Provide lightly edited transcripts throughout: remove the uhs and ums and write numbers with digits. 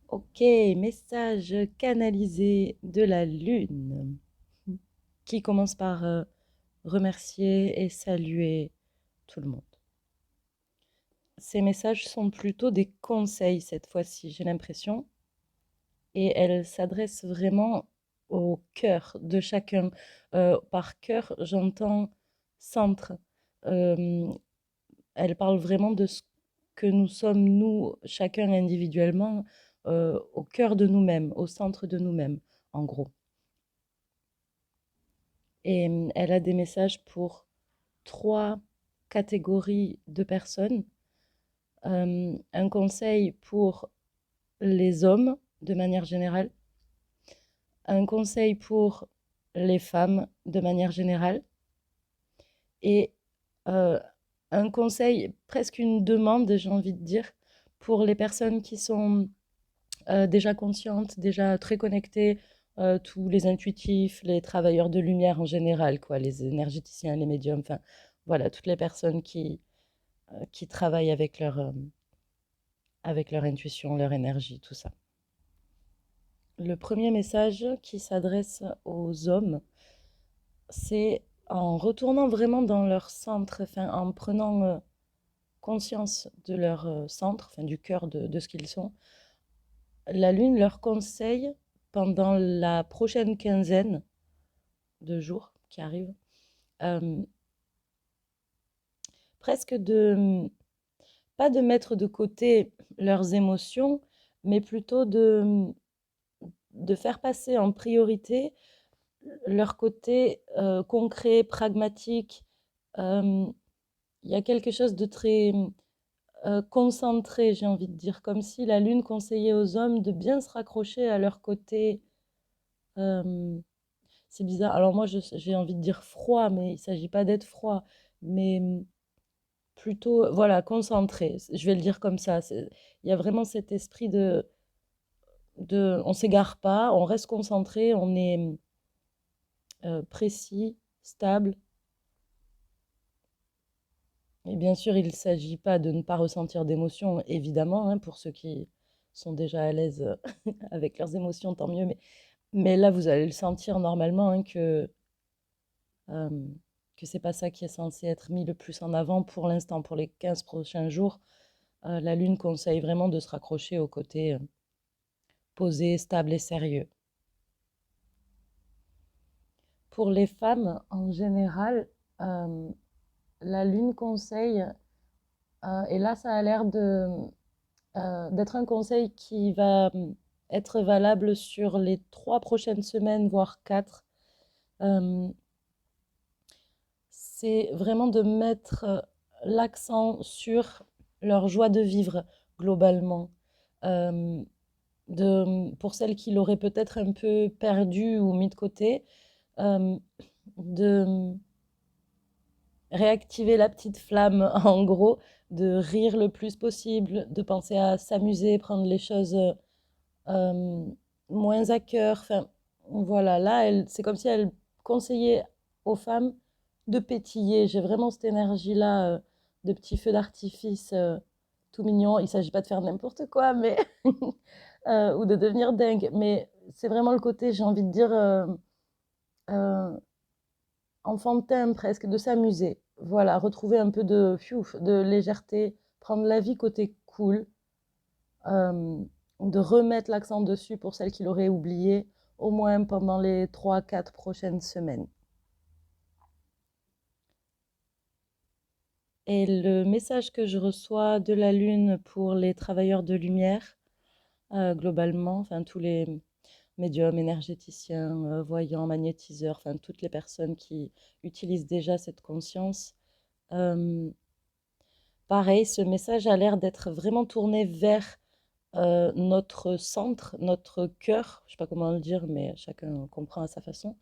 Ok, message canalisé de la Lune qui commence par remercier et saluer tout le monde. Ces messages sont plutôt des conseils cette fois-ci, j'ai l'impression, et elles s'adressent vraiment au cœur de chacun. Par cœur, j'entends centre. Euh, Elle parle vraiment de ce que nous sommes, nous, chacun individuellement, au cœur de nous-mêmes, au centre de nous-mêmes, en gros. Et elle a des messages pour trois catégories de personnes. Un conseil pour les hommes, de manière générale. Un conseil pour les femmes, de manière générale. Et euh, un conseil, presque une demande, j'ai envie de dire, pour les personnes qui sont déjà conscientes, déjà très connectées, tous les intuitifs, les travailleurs de lumière en général, quoi, les énergéticiens, les médiums, enfin voilà, toutes les personnes qui travaillent avec leur intuition, leur énergie, tout ça. Le premier message qui s'adresse aux hommes, c'est en retournant vraiment dans leur centre, enfin, en prenant conscience de leur centre, enfin, du cœur de ce qu'ils sont. La Lune leur conseille, pendant la prochaine quinzaine de jours qui arrivent, euh, presque pas de mettre de côté leurs émotions, mais plutôt de faire passer en priorité leur côté concret, pragmatique. Euh, Il y a quelque chose de très concentré, j'ai envie de dire, comme si la Lune conseillait aux hommes de bien se raccrocher à leur côté. euh, c'est bizarre. Alors moi, j'ai envie de dire froid, mais il ne s'agit pas d'être froid, mais plutôt, voilà, concentré. Je vais le dire comme ça. Il y a vraiment cet esprit on s'égare pas, on reste concentré, on est précis, stable. Et bien sûr, il ne s'agit pas de ne pas ressentir d'émotions, évidemment, hein, pour ceux qui sont déjà à l'aise avec leurs émotions, tant mieux. Mais là, vous allez le sentir normalement, hein, euh, que c'est pas ça qui est censé être mis le plus en avant pour l'instant, pour les 15 prochains jours. La Lune conseille vraiment de se raccrocher au côté posé, stable et sérieux. Pour les femmes, en général, euh, la Lune conseille, et là ça a l'air d'être un conseil qui va être valable sur les 3 prochaines semaines, voire 4. Euh, c'est vraiment de mettre l'accent sur leur joie de vivre globalement. Euh, pour celles qui l'auraient peut-être un peu perdu ou mis de côté, euh, de réactiver la petite flamme, en gros, de rire le plus possible, de penser à s'amuser, prendre les choses euh, moins à cœur. Enfin, voilà, là, c'est comme si elle conseillait aux femmes de pétiller. J'ai vraiment cette énergie-là de petits feux d'artifice tout mignons. Il ne s'agit pas de faire n'importe quoi, mais ou de devenir dingue. Mais c'est vraiment le côté, j'ai envie de dire, euh, enfantin presque, de s'amuser. Voilà, retrouver un peu de légèreté, prendre la vie côté cool, euh, de remettre l'accent dessus pour celles qui l'auraient oublié, au moins pendant les 3 4 prochaines semaines. Et le message que je reçois de la Lune pour les travailleurs de lumière, globalement, enfin tous les médiums, énergéticiens, voyants, magnétiseurs, enfin toutes les personnes qui utilisent déjà cette conscience, euh, pareil, ce message a l'air d'être vraiment tourné vers notre centre, notre cœur, je ne sais pas comment le dire, mais chacun comprend à sa façon.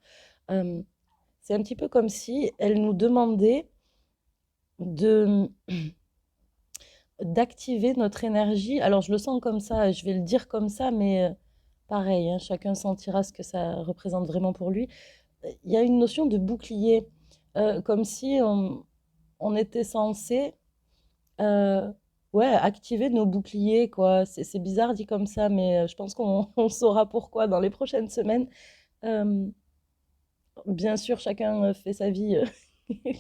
Euh, c'est un petit peu comme si elle nous demandait de d'activer notre énergie. Alors je le sens comme ça, je vais le dire comme ça, mais pareil, hein, chacun sentira ce que ça représente vraiment pour lui. Il y a une notion de bouclier, comme si on était censé euh, ouais, activer nos boucliers, quoi. C'est bizarre dit comme ça, mais je pense qu'on on saura pourquoi dans les prochaines semaines. Euh, Bien sûr, chacun fait sa vie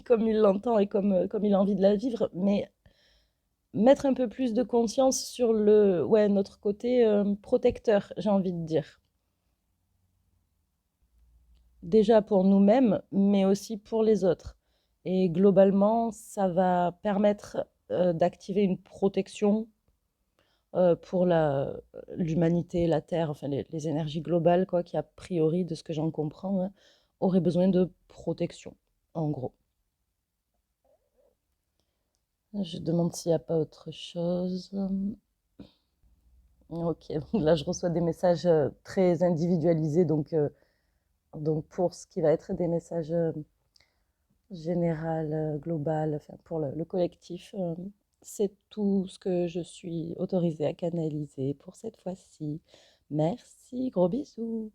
comme il l'entend et comme il a envie de la vivre, mais mettre un peu plus de conscience sur ouais, notre côté protecteur, j'ai envie de dire. Déjà pour nous-mêmes, mais aussi pour les autres. Et globalement, ça va permettre d'activer une protection pour l'humanité, la Terre, enfin les énergies globales, quoi, qui a priori, de ce que j'en comprends, hein, auraient besoin de protection, en gros. Je demande s'il n'y a pas autre chose. Ok, là je reçois des messages très individualisés, donc pour ce qui va être des messages général, global, enfin pour le collectif, c'est tout ce que je suis autorisée à canaliser pour cette fois-ci. Merci, gros bisous.